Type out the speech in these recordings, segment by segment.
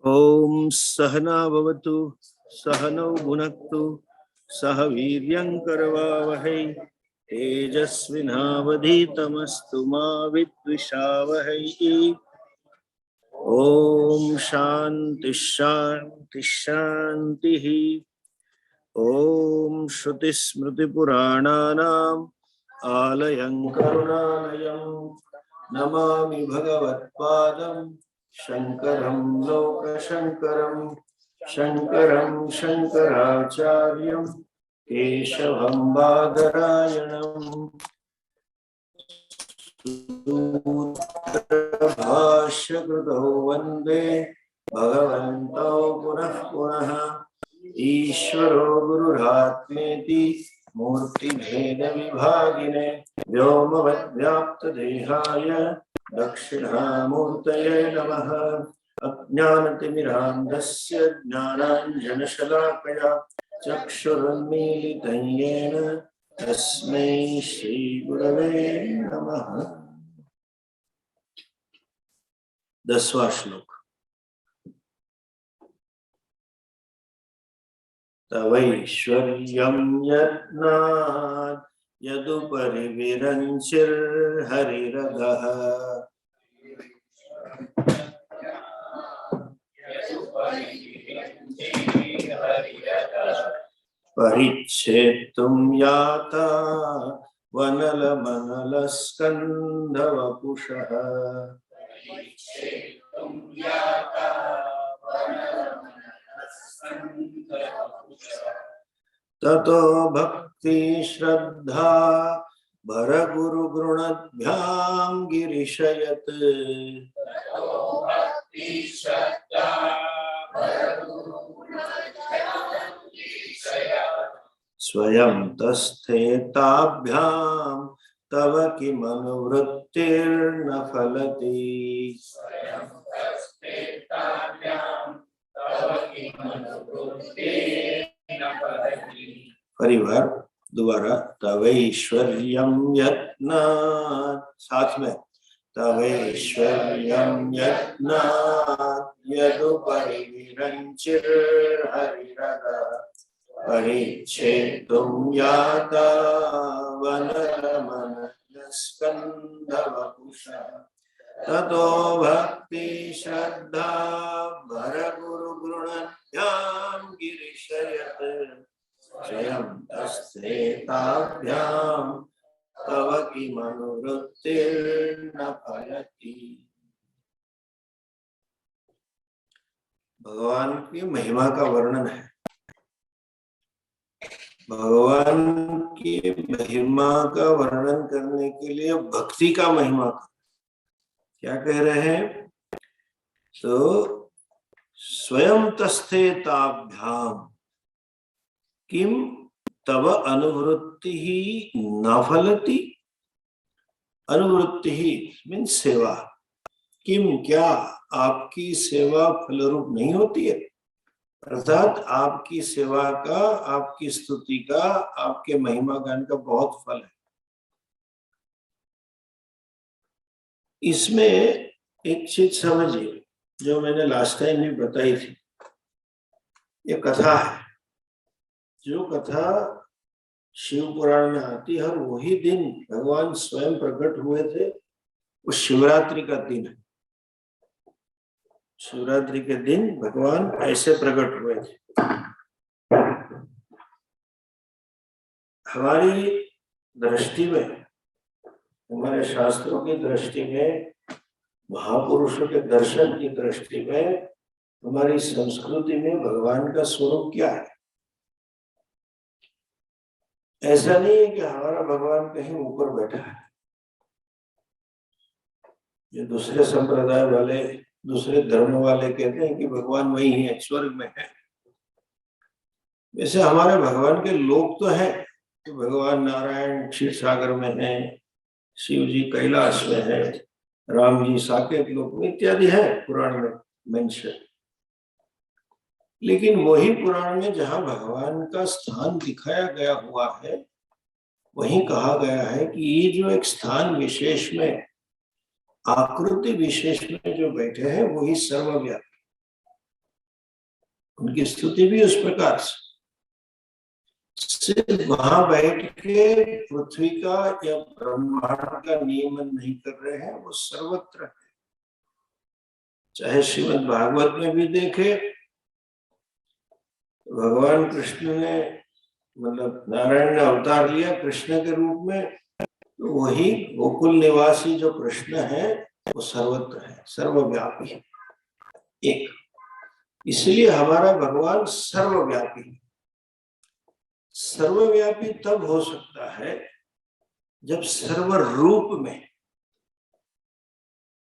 ओम सहना भवतु सहनौ भुनक्तु सह वीर्यं करवावहै तेजस्विनावधीतमस्तु मा विद्विषावहै। ओम शांति शांति शांति। ओम श्रुति स्मृति पुराणानाम् आलयं करुणालयं नमामि भगवत्पादं शंकरं लोकशंकरं शंकरं शंकराचार्यं केशवं बादरायणं सूत्रभाष्यकृतौ वन्दे भगवन्तौ पुनः पुनः। ईश्वरो गुरुरात्मेति मूर्तिभेदविभागिने व्योमवद्व्याप्तदेहाय दक्षिणामूर्तये नमः। अज्ञानतिमिरान्धस्य ज्ञानाञ्जनशलाकया चक्षुरुन्मीलितं येन तस्मै श्रीगुरवे नमः। 10वां श्लोक। तवैश्वर्यं यत्नात् यदुपरि विरञ्चिर्हरिरगः परिच्छेत्तुं याता वनलमनलस्कन्धवपुषः ततो भक्ति श्रद्धा भरगुरुगृणद्भ्यां गिरिशयत् स्वयं तस्थेताभ्यां तव किमनुवृत्तिर्न फलति। परिवार दोबारा। तवैश्वर्यं यत्नात्, साथ में तवैश्वर्यं यत्नात् यदुपरि विरञ्चिर्हरिरगः परिच्छेत्तुं याता वनलमनलस्कन्धवपुषः ततो भक्ति श्रद्धा भरगुरुगृणद्भ्यां गिरिशयत् स्वयं तस्थेताभ्यां तव किमनुवृत्तिर्न फलति। भगवान की महिमा का वर्णन है। भगवान की महिमा का वर्णन करने के लिए भक्ति का महिमा क्या कह रहे हैं? तो स्वयं तस्थेताभ्याम किम तव अनुवृत्ति ही न फलति। अनुवृत्ति ही मीन्स सेवा। किम क्या आपकी सेवा फलरूप नहीं होती है, अर्थात आपकी सेवा का, आपकी स्तुति का, आपके महिमा गान का बहुत फल है। इसमें एक चीज समझिए जो मैंने लास्ट टाइम भी बताई थी। ये कथा है, जो कथा शिव पुराण में आती है, और वही दिन भगवान स्वयं प्रकट हुए थे। वो शिवरात्रि का दिन है। शिवरात्रि के दिन भगवान ऐसे प्रकट हुए थे। हमारी दृष्टि में, हमारे शास्त्रों की दृष्टि में, महापुरुषों के दर्शन की दृष्टि में, हमारी संस्कृति में भगवान का स्वरूप क्या है? ऐसा नहीं है कि हमारा भगवान कहीं ऊपर बैठा है। ये दूसरे संप्रदाय वाले, दूसरे धर्म वाले कहते हैं कि भगवान वही है, स्वर्ग में है। वैसे हमारे भगवान के लोक तो है कि भगवान नारायण क्षीर सागर में है, शिव जी कैलाश में है, राम जी साकेत लोक में इत्यादि है पुराण में मेंशन। लेकिन वही पुराण में जहां भगवान का स्थान दिखाया गया हुआ है, वहीं कहा गया है कि ये जो एक स्थान विशेष में, आकृति विशेष में जो बैठे हैं, वही सर्वव्यापी। उनकी स्तुति भी उस प्रकार से, सिर्फ वहां बैठ के पृथ्वी का या ब्रह्मांड का नियमन नहीं कर रहे हैं, वो सर्वत्र है। चाहे श्रीमद् भागवत में भी देखे, भगवान कृष्ण ने मतलब नारायण ने अवतार लिया कृष्ण के रूप में, तो वही गोकुल निवासी जो कृष्ण है वो सर्वत्र है, सर्वव्यापी है। एक, इसलिए हमारा भगवान सर्वव्यापी है। सर्वव्यापी तब हो सकता है जब सर्व रूप में,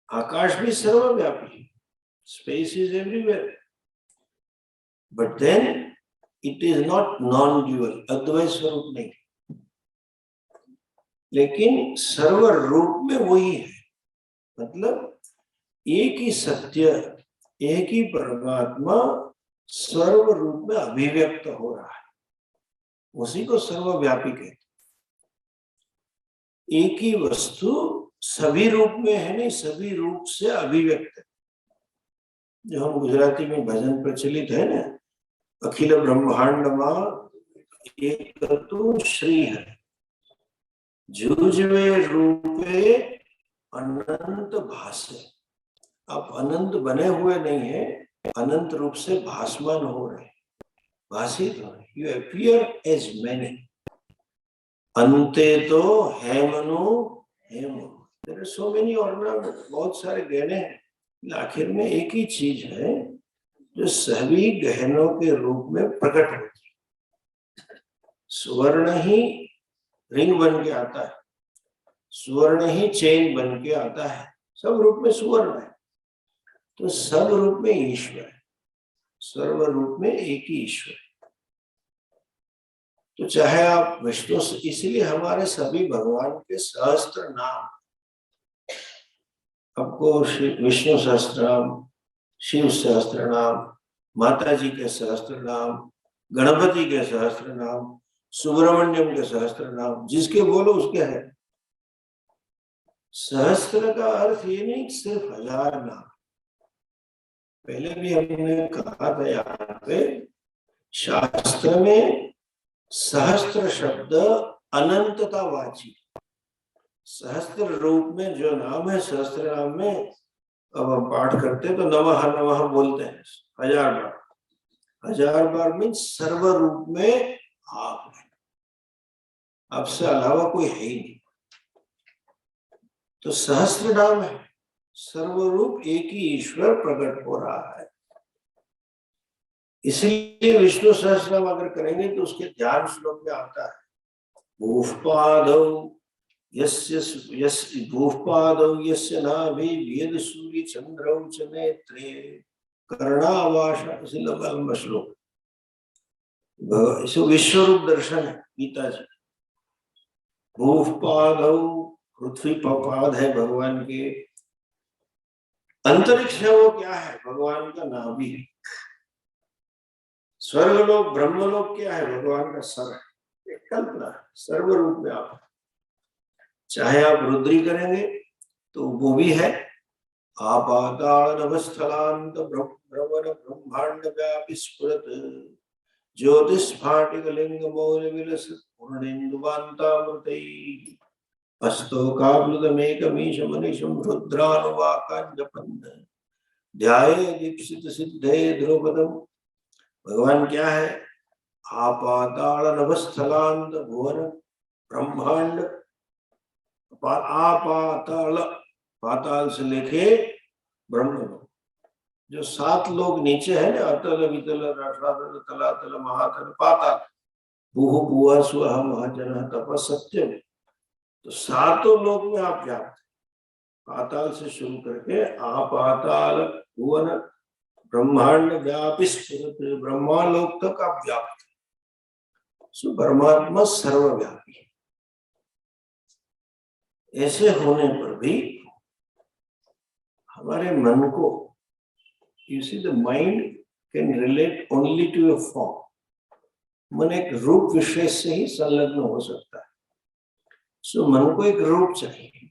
आकाश भी सर्वव्यापी है, space is everywhere, but then it is not non dual, अद्वैत स्वरूप नहीं, लेकिन सर्व रूप में वही है। मतलब एक ही सत्य, एक ही परमात्मा सर्व रूप में अभिव्यक्त हो रहा है, उसी को सर्वव्यापी कहते। एक ही वस्तु सभी रूप में है नहीं, सभी रूप से अभिव्यक्त है। जो हम गुजराती में भजन प्रचलित है ना, अखिल ब्रह्मांड मां एक तू श्री है, जूझवे रूपे अनंत भासे। आप अनंत बने हुए नहीं है, अनंत रूप से भासमान हो रहे, भाषित हो रहे। यू अपीयर एज मैनी, अंते तो हेमनु हेमु, there are so many ornament, बहुत सारे गहने हैं, आखिर में एक ही चीज है जो सभी गहनों के रूप में प्रकट होती है। स्वर्ण ही रिंग बन के आता है, स्वर्ण ही चेन बन के आता है, सब रूप में सुवर्ण है। तो सब रूप में ईश्वर है, सर्व रूप में एक ही ईश्वर है। तो चाहे आप विष्णु, इसलिए हमारे सभी भगवान के सहस्त्र नाम, आपको विष्णु सहस्त्र नाम, शिव सहस्त्र नाम, माता जी के सहस्त्र नाम, गणपति के सहस्त्र नाम, सुब्रमण्यम के सहस्त्र नाम, जिसके बोलो उसके है। सहस्त्र का अर्थ ये नहीं सिर्फ हजार नाम, पहले भी हमने कहा था यहाँ पे, शास्त्र में सहस्त्र शब्द अनंततावाची, सहस्त्र रूप में जो नाम है, सहस्त्र नाम में अब हम पाठ करते हैं तो नमः नमः बोलते हैं 1000 बार। 1000 बार मीन्स सर्व रूप में आप है, आपसे अलावा कोई है ही नहीं। तो सहस्त्र नाम है, सर्वरूप एक ही ईश्वर प्रकट हो रहा है। इसलिए विष्णु सहस्रनाम अगर करेंगे तो उसके ध्यान श्लोक में आता है, भूपादौ यस्य भूपादौ यस्य नाभि वेद सूर्य चंद्रौ च नेत्रे कर्णावासा, इसे लंबा लंबा श्लोक, इसे विश्वरूप दर्शन है गीता जी। भूपादौ, पृथ्वी पाद है भगवान के, अंतरिक्ष है वो क्या है, भगवान का नाभि है। स्वर्गलोक ब्रह्मलोक क्या है, भगवान का सर है। एक कल्पना है, सर्व रूप में आप, चाहे आप रुद्री करेंगे तो वो भी है, आपाताल नभस्थलांत भ्रमण ब्रह्मांड व्यापी स्फुरत ज्योतिस्फाटिक लिंग मौल विलस पूर्णेन्दुवान्तामृतैः अस्तोकाब्लुतमेकमीशमनिशं रुद्रानुवाकाञ्जपन् ध्याये दीक्षित सिद्धे ध्रुवपदम्। भगवान क्या है, आपाताल नभस्थलांत भुवन ब्रह्मांड, आपाताल पाताल से लेके ब्रह्मलोक, जो 7 लोग नीचे है ना, अतल वितल रसातल तलातल महातल पाताल, भूः भुवः स्वः महाजनः तपः सत्यम। तो 7 लोग में आप व्याप्त, पाताल से शुरू करके आपाताल भुवन ब्रह्मांड व्यापी स्फुरत, ब्रह्मालोक तक आप व्याप्त। सो परमात्मा सर्वव्यापी है। ऐसे होने पर भी हमारे मन को, you see the mind can relate only to a form. मन एक रूप विशेष से ही संलग्न हो सकता है। सो मन को एक रूप चाहिए,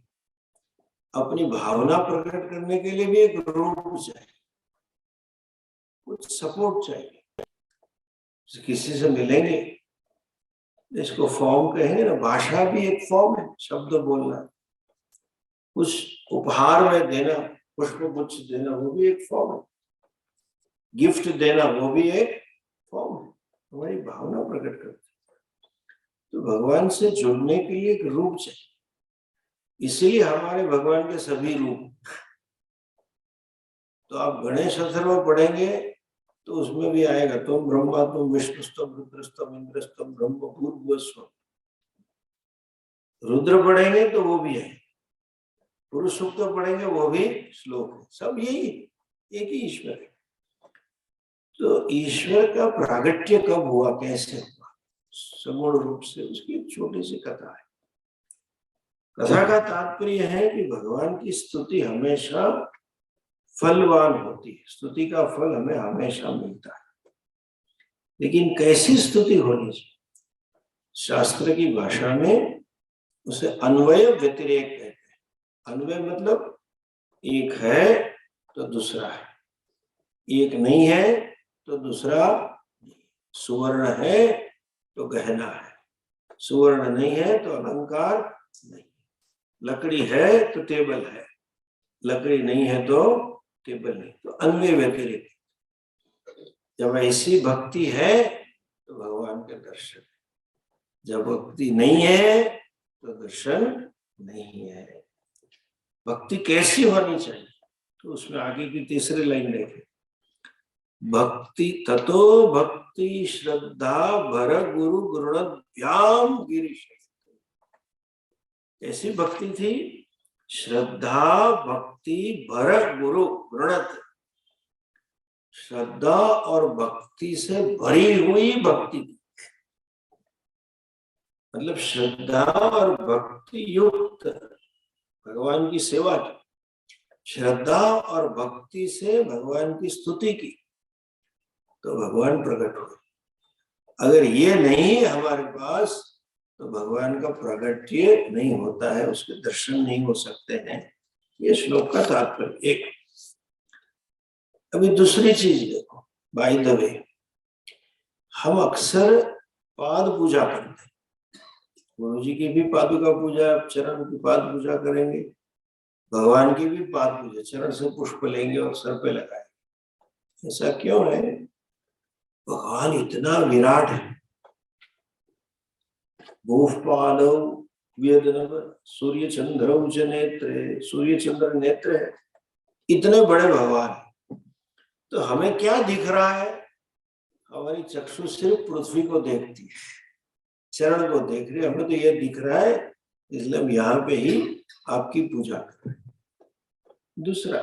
अपनी भावना प्रकट करने के लिए भी एक रूप चाहिए। कुछ सपोर्ट चाहिए। किसी से मिलेंगे, इसको फॉर्म कहेंगे ना, भाषा भी एक फॉर्म है, शब्द बोलना, कुछ उपहार में देना, पुष्प गुच्छ देना, वो भी एक फॉर्म है, गिफ्ट देना वो भी एक फॉर्म है, हमारी भावना प्रकट करती है। तो भगवान से जुड़ने के लिए एक रूप चाहिए, इसीलिए हमारे भगवान के सभी रूप। तो आप गणेश अथर्व पढ़ेंगे तो उसमें भी आएगा, तुम ब्रह्मा, तुम विष्णुस्तम, रुद्रस्तम, इंद्रस्तम, ब्रह्म भूर्भुवस्व। रुद्र पढ़ेंगे तो वो भी है, पुरुष सूक्त पढ़ेंगे वो भी श्लोक है, सब यही एक ही ईश्वर है। तो ईश्वर का प्रागट्य कब हुआ, कैसे हुआ, सगुण रूप से, उसकी एक छोटी सी कथा है। कथा का तात्पर्य है कि भगवान की स्तुति हमेशा फलवान होती है, स्तुति का फल हमें हमेशा मिलता है। लेकिन कैसी स्तुति होनी चाहिए, शास्त्र की भाषा में उसे अन्वय व्यतिरेक कहते हैं। अन्वय मतलब एक है तो दूसरा है, एक नहीं है तो दूसरा नहीं। सुवर्ण है तो गहना है, सुवर्ण नहीं है तो अलंकार नहीं। लकड़ी है तो टेबल है, लकड़ी नहीं है तो टेबल नहीं। तो अन्वय व्यतिरेक, जब ऐसी भक्ति है तो भगवान के दर्शन है, जब भक्ति नहीं है तो दर्शन नहीं है। भक्ति कैसी होनी चाहिए, तो उसमें आगे की तीसरी लाइन देखें, भक्ति ततो भक्ति श्रद्धा भर गुरु गुरुणभ्याम गिरीश। ऐसी भक्ति थी, श्रद्धा भक्ति भर गुरु गुरुणत, श्रद्धा और भक्ति से भरी हुई भक्ति थी, मतलब श्रद्धा और भक्ति युक्त भगवान की सेवा की, श्रद्धा और भक्ति से भगवान की स्तुति की, तो भगवान प्रकट हुए। अगर ये नहीं हमारे पास तो भगवान का प्रगट्य नहीं होता है, उसके दर्शन नहीं हो सकते हैं। ये श्लोक का तात्पर्य एक। अभी दूसरी चीज देखो, बाय द वे, हम अक्सर पाद पूजा करते हैं, गुरु जी की भी पादुका पूजा, चरण की पाद पूजा करेंगे, भगवान की भी पाद पूजा, चरण से पुष्प लेंगे और सर पे लगाएंगे। ऐसा क्यों है? भगवान इतना विराट है, भूपालव वेदनव सूर्य चंद्र नेत्र, सूर्य चंद्र नेत्र है, इतने बड़े भगवान। तो हमें क्या दिख रहा है? हमारी चक्षु सिर्फ पृथ्वी को देखती है, चरण को देख रही है, हमें तो यह दिख रहा है, इसलिए हम यहाँ पे ही आपकी पूजा कर रहे हैं। दूसरा,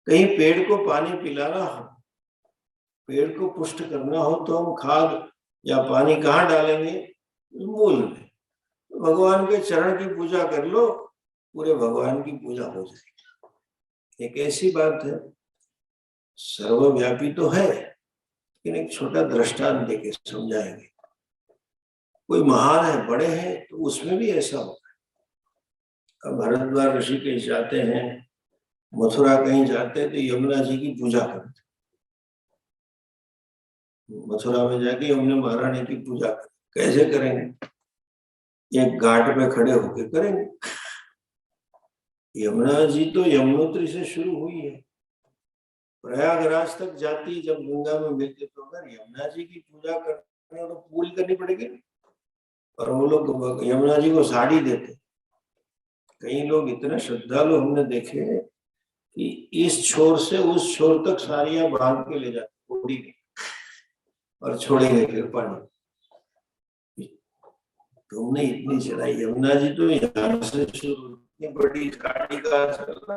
कहीं पेड़ को पानी पिलाना हो, पेड़ को पुष्ट करना हो, तो हम खाद या पानी कहाँ डालेंगे? मूल में। तो भगवान के चरण की पूजा कर लो, पूरे भगवान की पूजा हो जाएगी। एक ऐसी बात है, सर्वव्यापी तो है, लेकिन एक छोटा दृष्टांत देके समझाएंगे। कोई महान है, बड़े हैं, तो उसमें भी ऐसा होता है। अब भरद्वाज ऋषि कहीं जाते हैं, मथुरा कहीं जाते हैं, तो यमुना जी की पूजा करते, मथुरा में जाके यमुना महारानी की पूजा करें। कैसे करेंगे? एक घाट पे खड़े होकर करेंगे। यमुना जी तो यमुनोत्री से शुरू हुई है, प्रयागराज तक जाती है, जब गंगा में मिलते, तो अगर यमुना जी की पूजा करनी तो पूरी करनी पड़ेगी। और वो लोग यमुना जी को साड़ी देते। कई लोग इतने श्रद्धालु हमने देखे कि इस छोर से उस छोर तक साड़ियां बांध के ले जाते पूरी और छोड़ेंगे फिर पानी। तुमने इतनी चढ़ाई, यमुना जी तो यहाँ से शुरू, इतनी बड़ी साड़ी का चलना,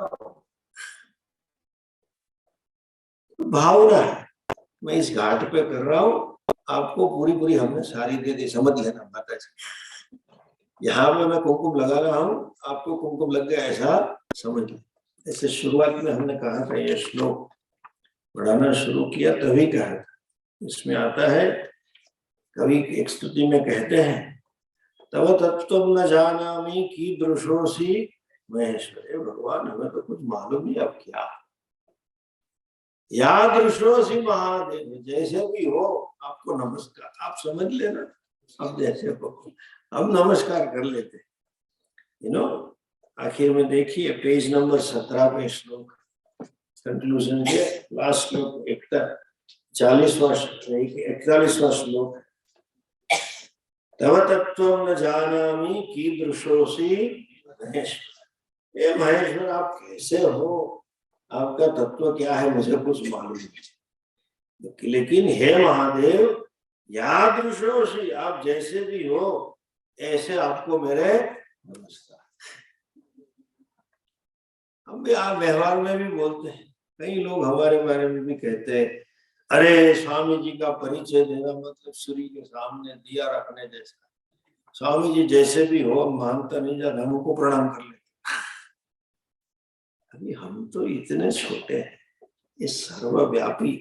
भावना है। मैं इस घाट पे कर रहा हूँ, आपको पूरी पूरी हमने साड़ी दे दी, समझ लेना माता जी। यहाँ पे मैं कुमकुम लगा रहा हूँ, आपको कुमकुम लग गया, ऐसा समझ लो। ऐसे शुरुआत में हमने कहा था, ये श्लोक पढ़ाना शुरू किया तभी कहा था। इसमें आता है, कवि एक स्तुति में कहते हैं, तब तत्व न जानामि कीदृशोऽसि महेश्वर। भगवान, हमें तो कुछ मालूम नहीं आप क्या। यादृशोऽसि महादेव, जैसे भी हो आपको नमस्कार। आप समझ लेना, अब जैसे हो हम नमस्कार कर लेते, यू नो। आखिर में देखिए पेज नंबर 17 पे श्लोक कंक्लूजन के लास्ट श्लोक 41वां 41वां श्लोक। तव तत्त्वं न जानामि कीदृशोऽसि महेश्वर। ये महेश्वर आप कैसे हो, आपका तत्व क्या है मुझे कुछ मालूम नहीं, लेकिन हे महादेव यादृशोऽसि, आप जैसे भी हो ऐसे आपको मेरे नमस्कार। हम भी आप व्यवहार में भी बोलते हैं, कई लोग हमारे बारे में भी कहते हैं, अरे स्वामी जी का परिचय देना मतलब सूर्य के सामने दिया रखने जैसा। स्वामी जी जैसे भी हो, हम मानता नहीं, जब हमको प्रणाम कर लेते। अभी हम तो इतने छोटे हैं, इस सर्वव्यापी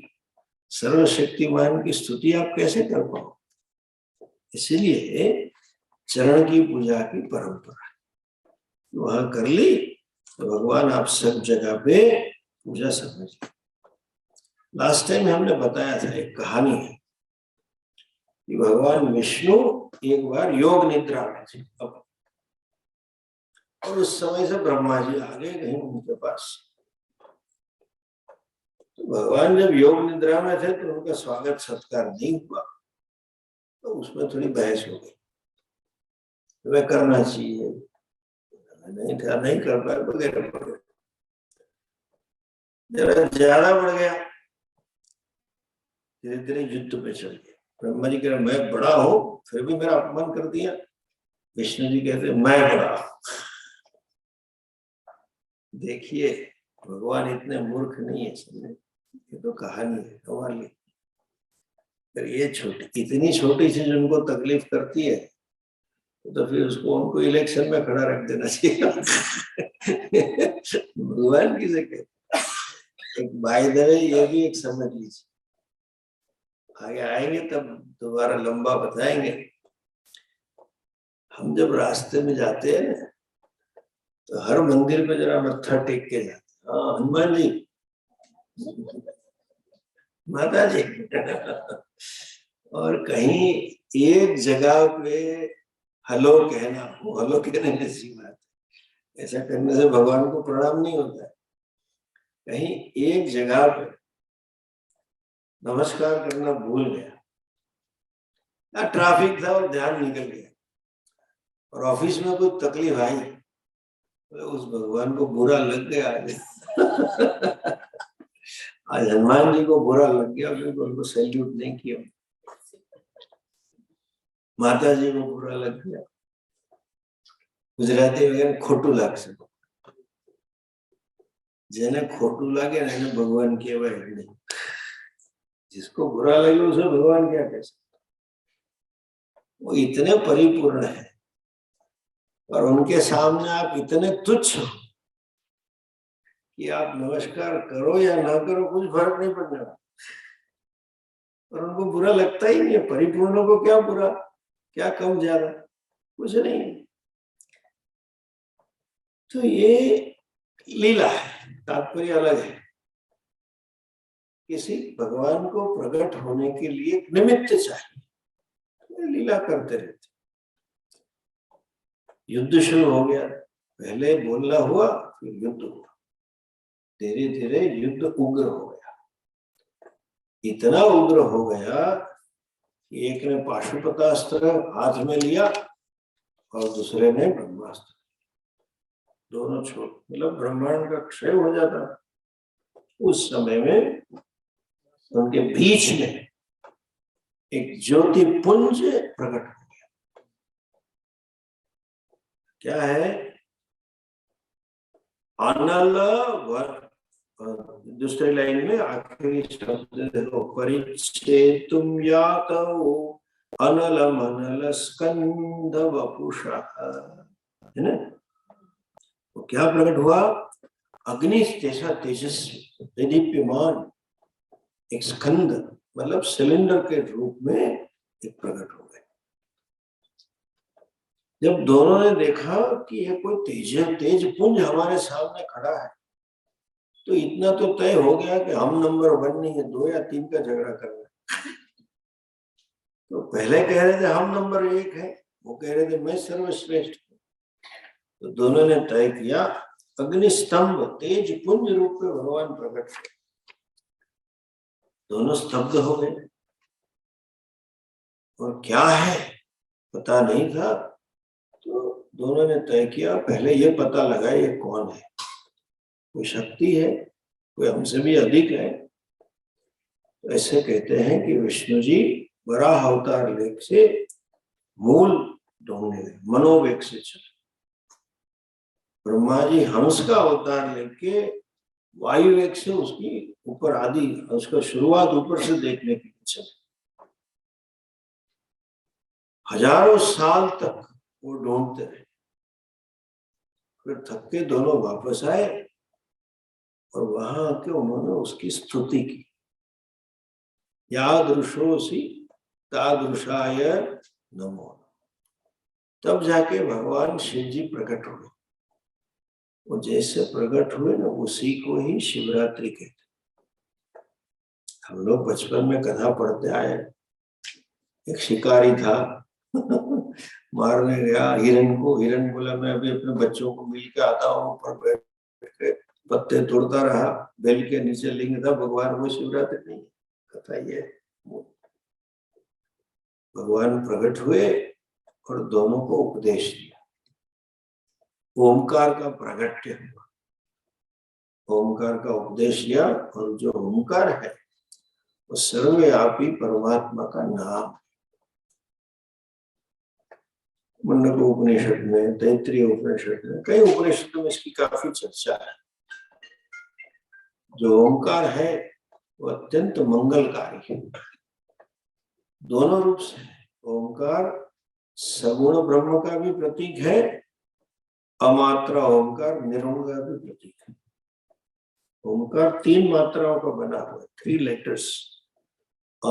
सर्वशक्तिमान की स्तुति आप कैसे कर पाओ? इसीलिए चरण की पूजा की परंपरा वहां कर ली तो भगवान आप सब जगह पे पूजा समझ। लास्ट टाइम हमने बताया था, एक कहानी है कि भगवान विष्णु एक बार योग निद्रा में थे, और उस समय से ब्रह्मा जी आ गए कहीं उनके पास। तो भगवान जब योग निद्रा में थे तो उनका स्वागत सत्कार नहीं हुआ, तो उसमें थोड़ी बहस हो गई, वह करना चाहिए नहीं था, नहीं कर पाए वगैरह वगैरह। जरा ज्यादा बढ़ गया, धीरे धीरे युद्ध पे चल गया। ब्रह्मा जी कह रहे मैं बड़ा हूं फिर भी मेरा अपमान कर दिया। विष्णु जी कहते मैं बड़ा हूं। देखिए भगवान इतने मूर्ख नहीं है, समझे, ये तो कहानी है हमारे लिए। ये छोटी, इतनी छोटी चीज उनको तकलीफ करती है तो फिर उसको उनको इलेक्शन में खड़ा रख देना चाहिए। भगवान किसे कहते। एक बाय द वे ये भी एक समझ लीजिए, आगे आएंगे तब दोबारा लंबा बताएंगे। हम जब रास्ते में जाते हैं ना तो हर मंदिर पे जरा मत्था टेक के जाते हैं। हाँ हनुमान जी, माता जी। और कहीं एक जगह पे हेलो कहना, वो हेलो कहने जैसी बात है, ऐसा करने से भगवान को प्रणाम नहीं होता है। कहीं एक जगह पे नमस्कार करना भूल गया, या ट्रैफिक था और ध्यान निकल गया, और ऑफिस में कोई तकलीफ आई, तो उस भगवान को बुरा लग गया। आज हनुमान जी को बुरा लग गया, क्योंकि उनको सैल्यूट नहीं किया। माता जी को बुरा लग गया, गुजराती वगैरह खोटू लाग सको, जेने खोटू लागे ना भगवान केवाय नहीं। जिसको बुरा लगे उसे भगवान क्या कह सकते, वो इतने परिपूर्ण है, और उनके सामने आप इतने तुच्छ हो कि आप नमस्कार करो या ना करो कुछ फर्क नहीं पड़ने वाला, और उनको बुरा लगता ही नहीं है। परिपूर्णों को क्या बुरा, क्या कम ज्यादा, कुछ नहीं। तो ये लीला है, तात्पर्य अलग है। किसी भगवान को प्रकट होने के लिए निमित्त चाहिए, लीला करते रहते। युद्ध शुरू हो गया, पहले बोलना हुआ फिर युद्ध हुआ, धीरे धीरे युद्ध उग्र हो गया। इतना उग्र हो गया कि एक ने पाशुपतास्त्र हाथ में लिया और दूसरे ने ब्रह्मास्त्र, दोनों छोड़, मतलब ब्रह्मांड का क्षय हो जाता। उस समय में उनके बीच में एक ज्योति पुंज प्रकट हो गया। क्या है? अनल वर, दूसरे लाइन में आखिरी शब्द देखो, परिच्छेतुम यातौ अनल मनल स्कंद वपुषा, है ना? तो क्या प्रकट हुआ? अग्नि जैसा तेजस्वी दीप्यमान एक स्कंद, मतलब सिलेंडर के रूप में एक प्रकट हो गए। जब दोनों ने देखा कि ये कोई तेज पुंज हमारे सामने खड़ा है, तो इतना तो तय हो गया कि हम नंबर 1 नहीं है, 2 या 3 का झगड़ा करना। तो पहले कह रहे थे हम नंबर 1 है, वो कह रहे थे मैं सर्वश्रेष्ठ हूँ। तो दोनों ने तय किया, अग्निस्तंभ तेज पुंज रूप में भगवान प्रकट हुए। दोनों स्तब्ध हो गए, और क्या है पता नहीं था। तो दोनों ने तय किया पहले ये पता लगा ये कौन है, कोई शक्ति है, कोई हमसे भी अधिक है। ऐसे कहते हैं कि विष्णु जी वराह अवतार लेख से मूल ढूंढने गए, मनोवेग से चले। ब्रह्मा जी हंस का अवतार लेके वायु वेग से उसकी ऊपर आदि उसका शुरुआत ऊपर से देखने के लिए चले। हजारों साल तक वो ढूंढते रहे, फिर थक के दोनों वापस आए और वहां आके उन्होंने उसकी स्तुति की, यादृशोसी तादृशाय नमो। तब जाके भगवान शिव जी प्रकट हुए। वो जैसे प्रकट हुए ना, उसी को ही शिवरात्रि कहते। हम लोग बचपन में कथा पढ़ते आए, एक शिकारी था मारने गया हिरण को। हिरण बोला मैं अभी अपने बच्चों को मिल के आता हूँ, ऊपर बैठ के पत्ते तोड़ता रहा। बेल के नीचे लिंग था भगवान, वो शिवरात्रि नहीं कथा ये। भगवान प्रकट हुए और दोनों को उपदेश दिया, ओमकार का प्रागट्य हुआ, ओमकार का उपदेश दिया। और जो ओमकार है वो सर्वव्यापी परमात्मा का नाम। मुंडक उपनिषद में, तैत्रीय उपनिषद में, कई उपनिषदों में इसकी काफी चर्चा है। जो ओमकार है वो अत्यंत मंगलकारी है, दोनों रूप से। ओमकार सगुण ब्रह्म का भी प्रतीक है, अमात्रा ओमकार निर्गुण का भी प्रतीक है। ओमकार 3 मात्राओं का बना हुआ है, 3 लेटर्स, अ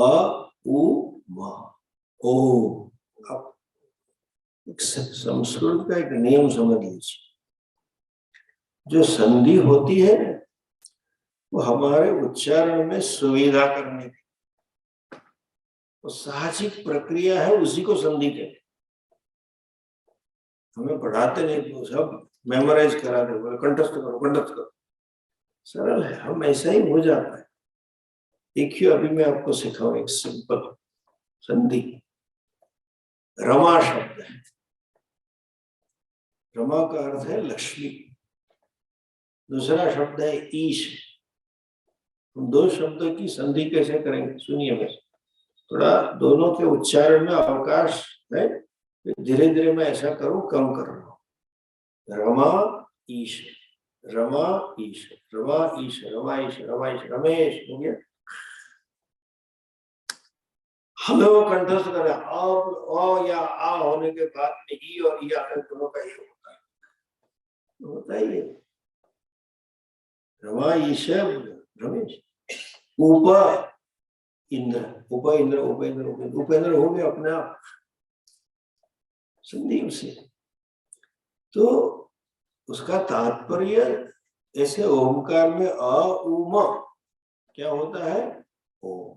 उ म। ओम। आप संस्कृत का एक नियम समझ लीजिए, जो संधि होती है वो हमारे उच्चारण में सुविधा करने की वो साहसिक प्रक्रिया है, उसी को संधि कहते। हमें पढ़ाते नहीं, तो सब मेमोराइज करा दे, बोले कंठस्थ करो कंठस्थ करो। सरल है, हम ऐसा ही हो जाता है। देखिए अभी मैं आपको सिखाऊं एक सिंपल संधि। रमा शब्द है, रमा का अर्थ है लक्ष्मी। दूसरा शब्द है ईश। हम 2 शब्दों की संधि कैसे करेंगे सुनिए। मैं थोड़ा दोनों के उच्चारण में अवकाश है, धीरे धीरे मैं ऐसा करूं, कम कर रहा हूं। रमा ईश, रमा ईश, रमा ईश, रमा ईश, रमा ईश, रमेश हो गया। हमें वो कंठस्थ करें, अब ओ या आ होने के बाद में ई और ई आकर दोनों का ही होता है, होता ही है। रमा ईश रमेश। उप इंद्र, उप इंद्र, उपेंद्र, उपेंद्र, उपेंद्र हो गया अपने आप संधि उसे। तो उसका तात्पर्य ऐसे ओमकार में अ उ म क्या होता है, ओम।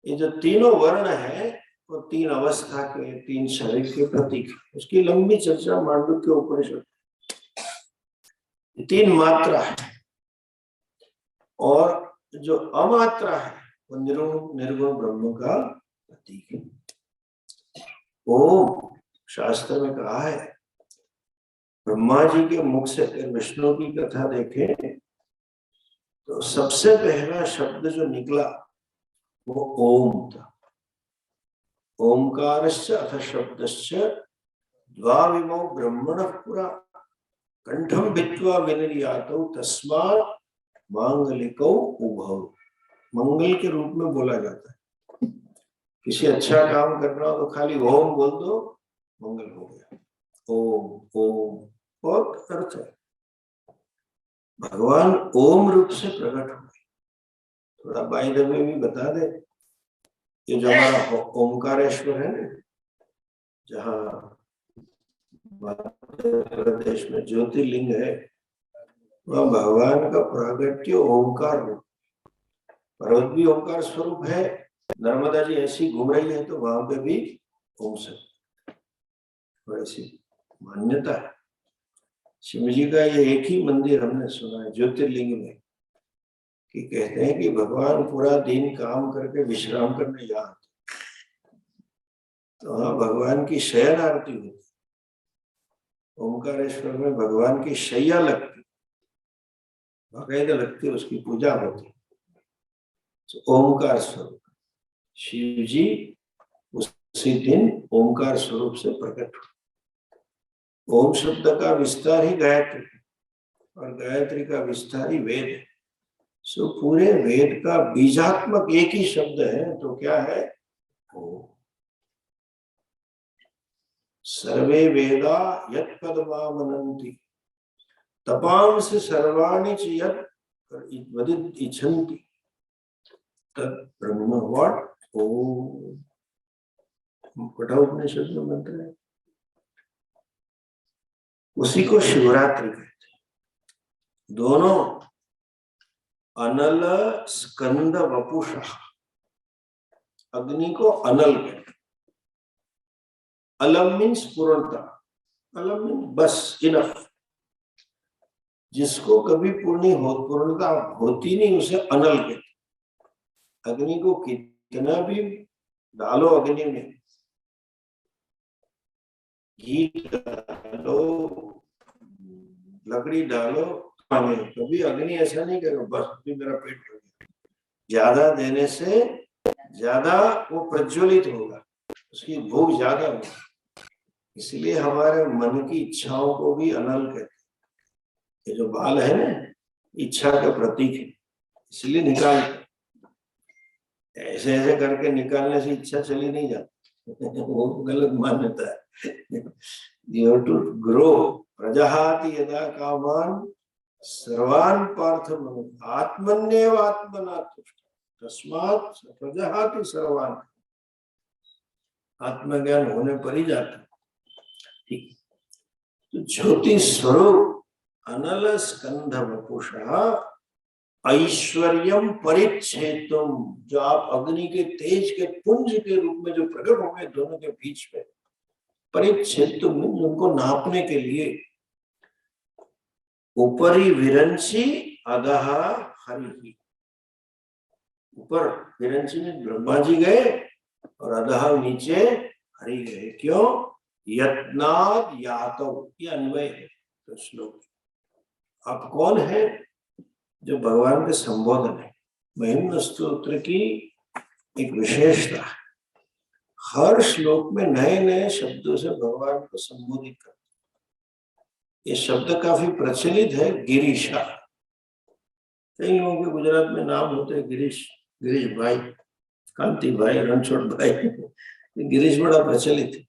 ये जो तीनों वर्ण है वो 3 अवस्था के, 3 शरीर के प्रतीक। उसकी लंबी चर्चा मांडुक्य उपनिषद। 3 मात्रा है, और जो अमात्रा है वो निर्गुण ब्रह्म का प्रतीक है। ओम शास्त्र में कहा है, ब्रह्मा जी के मुख से विष्णु की कथा देखें तो सबसे पहला शब्द जो निकला वो ओम था। ओंकारस्य अथ शब्दस्य द्वाविमौ ब्रह्मणः पुरा कंठम भित्वा विनिर्यातौ तस्मात् मांगलिकौ उभौ। मंगल के रूप में बोला जाता है। किसी अच्छा काम करना हो तो खाली ओम बोल दो, मंगल हो गया। ओम ओम बहुत अर्थ है। भगवान ओम रूप से प्रकट हुए। थोड़ा बाई द वे भी बता दे, ये जो हमारा ओमकारेश्वर है ना, जहाँ मध्य प्रदेश में ज्योतिर्लिंग है, वह भगवान का प्रागट्य ओंकार रूप, पर्वत भी ओंकार स्वरूप है। नर्मदा जी ऐसी घूम रही है तो वहां पे भी घूम सकते, और ऐसी मान्यता है। शिव जी का ये एक ही मंदिर हमने सुना है ज्योतिर्लिंग में, कि कहते हैं कि भगवान पूरा दिन काम करके विश्राम करने यहाँ आते, तो वहां भगवान की शयन आरती होती, ओंकारेश्वर में भगवान की शैया लगती, बाकायदा लगती, उसकी पूजा होती। तो ओंकार स्वरूप शिव जी उसी दिन ओंकार स्वरूप से प्रकट हुए। ओम शब्द का विस्तार ही गायत्री, और गायत्री का विस्तार ही वेद है। सो पूरे वेद का बीजात्मक एक ही शब्द है, तो क्या है? ओम। सर्वे वेदा यत् पदमामनन्ति तपांसि सर्वाणि च यत् वदित इच्छन्ति तत् ब्रह्म। व्हाट? ओम। कठोपनिषद में मंत्र है, उसी को शिवरात्रि कहते हैं। दोनों अनल स्कंद वपुषा, अग्नि को अनल कहते हैं। अलम मीन्स पूर्णता, अलम मीन्स बस, इनफ। जिसको कभी पूर्णता होती नहीं उसे अनल कहते। अग्नि को कितना भी डालो, अग्नि में घी डालो, लकड़ी डालो, कभी अग्नि ऐसा नहीं करो बस भी मेरा पेट भर गया। ज्यादा देने से ज्यादा वो प्रज्वलित होगा, उसकी भूख ज्यादा होगी। इसलिए हमारे मन की इच्छाओं को भी अनल कहते हैं। ये जो बाल है ना, इच्छा का प्रतीक है, इसलिए निकाल, ऐसे ऐसे करके निकालने से इच्छा चली नहीं जाती वो गलत मान्यता है। You have to grow. प्रजहाति यदा कामान सर्वान पार्थ मनो आत्मन्येव आत्मना तुष्ट तस्मात् प्रजहाति सर्वान। आत्मज्ञान होने पर ही जाता। ठीक, तो ज्योति स्वरूप अनल स्कंध वपुषा ऐश्वर्यम परिच्छेदम, जो आप अग्नि के तेज के पुंज के रूप में जो प्रकट हो गए दोनों के बीच में, परिच्छेदम उनको नापने के लिए। ऊपरी विरंची अधः हरि, ऊपर विरंची में ब्रह्मा जी गए और अधः नीचे हरि गए। क्यों? यत्नाद यातव, ये अन्वय है तो श्लोक। आप कौन है? जो भगवान के संबोधन है। महिम्न स्तोत्र की एक विशेषता है, हर श्लोक में नए नए शब्दों से भगवान को संबोधित करते। ये शब्द काफी प्रचलित है, गिरीशा। कई लोगों के गुजरात में नाम होते हैं गिरीश, गिरीश भाई, कांति भाई, रणछोड़ भाई। गिरीश बड़ा प्रचलित है।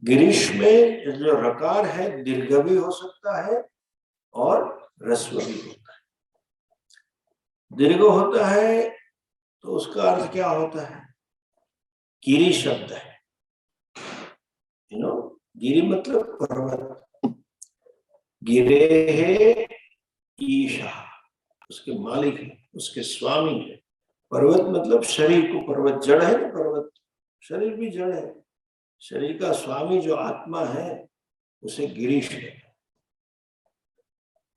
गिरीश में जो रकार है दीर्घ भी हो सकता है और ह्रस्व भी होता है। दीर्घ होता है तो उसका अर्थ क्या होता है? गिरी शब्द है, गिरी मतलब पर्वत। गिरे है ईशा, उसके मालिक है, उसके स्वामी है। पर्वत मतलब शरीर को, पर्वत जड़ है ना, पर्वत शरीर भी जड़ है। शरीर का स्वामी जो आत्मा है उसे गिरीश है।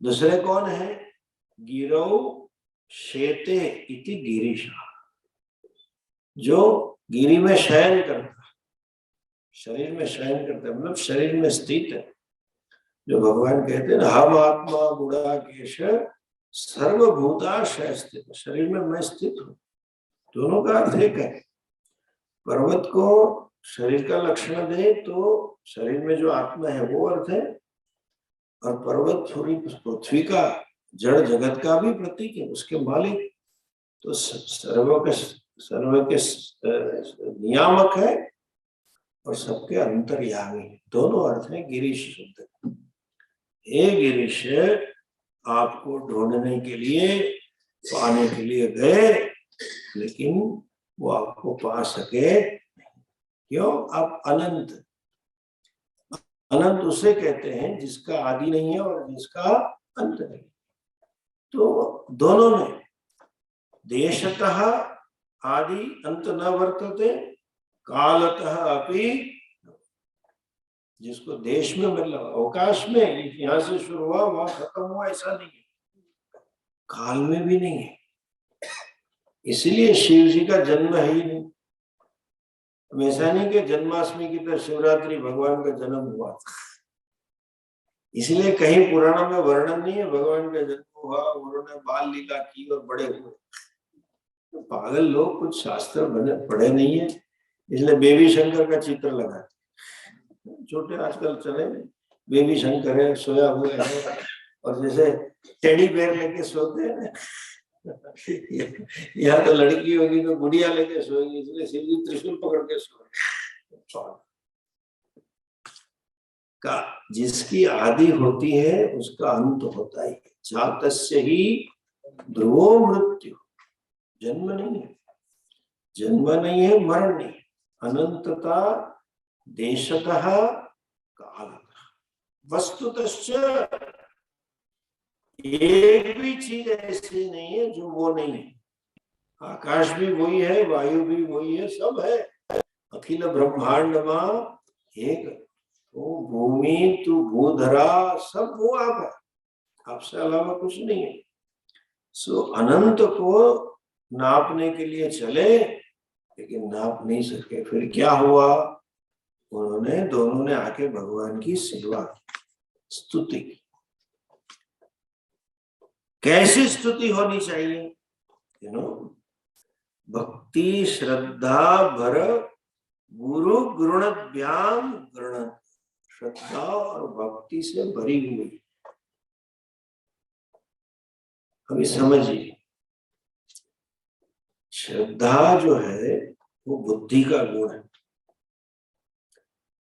दूसरे कौन है? गिरौ शेते इति गिरीशा, जो गिरी में शयन करता है, शरीर में शयन करता है, मतलब शरीर में स्थित है। जो भगवान कहते हैं ना, हम आत्मा गुणाकेश सर्वभूताशय स्थित, शरीर में मैं स्थित हूँ। दोनों का अर्थ एक है। पर्वत को शरीर का लक्षण दे तो शरीर में जो आत्मा है वो अर्थ है, और पर्वत पूरी पृथ्वी का जड़ जगत का भी प्रतीक है, उसके मालिक तो सर्व के नियामक है और सबके अंतर्यामी। दोनों अर्थ है गिरीश शब्द। हे गिरीश, आपको ढूंढने के लिए, पाने के लिए गए, लेकिन वो आपको पा सके। क्यों? आप अनंत। अनंत उसे कहते हैं जिसका आदि नहीं है और जिसका अंत नहीं। तो दोनों में देशतः आदि अंत न वर्तते, कालतः अपि। जिसको देश में मतलब अवकाश में यहाँ से शुरू हुआ वहां खत्म हुआ ऐसा नहीं है, काल में भी नहीं है। इसलिए शिव जी का जन्म है ही नहीं। ऐसा नहीं कि जन्माष्टमी की तरह शिवरात्रि भगवान का जन्म हुआ था, इसलिए कहीं पुराणों में वर्णन नहीं है भगवान का जन्म हुआ, उन्होंने बाल लीला की और बड़े हुए। तो पागल लोग कुछ शास्त्र पढ़े नहीं है, इसलिए बेबी शंकर का चित्र लगाते। छोटे आजकल चले बेबी शंकर है, सोया हुआ है, और जैसे टेडी बेयर लेके सोते हैं यहाँ तो लड़की होगी तो गुड़िया लेके सोएगी, इसलिए शिव जी त्रिशूल पकड़ के सोए। का जिसकी आदि होती है उसका अंत होता ही। जातस्य ही ध्रुवो मृत्यु। जन्म नहीं है, जन्म नहीं है, मरण नहीं, अनंतता, देशतः, कालतः। वस्तुतः एक भी चीज ऐसी नहीं है जो वो नहीं है। आकाश भी वही है, वायु भी वही है, सब है। अखिल ब्रह्मांड में एक तो भूमि, तू भूधरा, सब वो आप है, आपसे अलावा कुछ नहीं है। सो अनंत को नापने के लिए चले लेकिन नाप नहीं सके। फिर क्या हुआ, उन्होंने दोनों ने आके भगवान की सेवा की, स्तुति की। कैसी स्तुति होनी चाहिए? भक्ति श्रद्धा भर गुरु गुरुणभ्याम गृण। श्रद्धा और भक्ति से भरी हुई। अभी समझिए, श्रद्धा जो है वो बुद्धि का गुण है,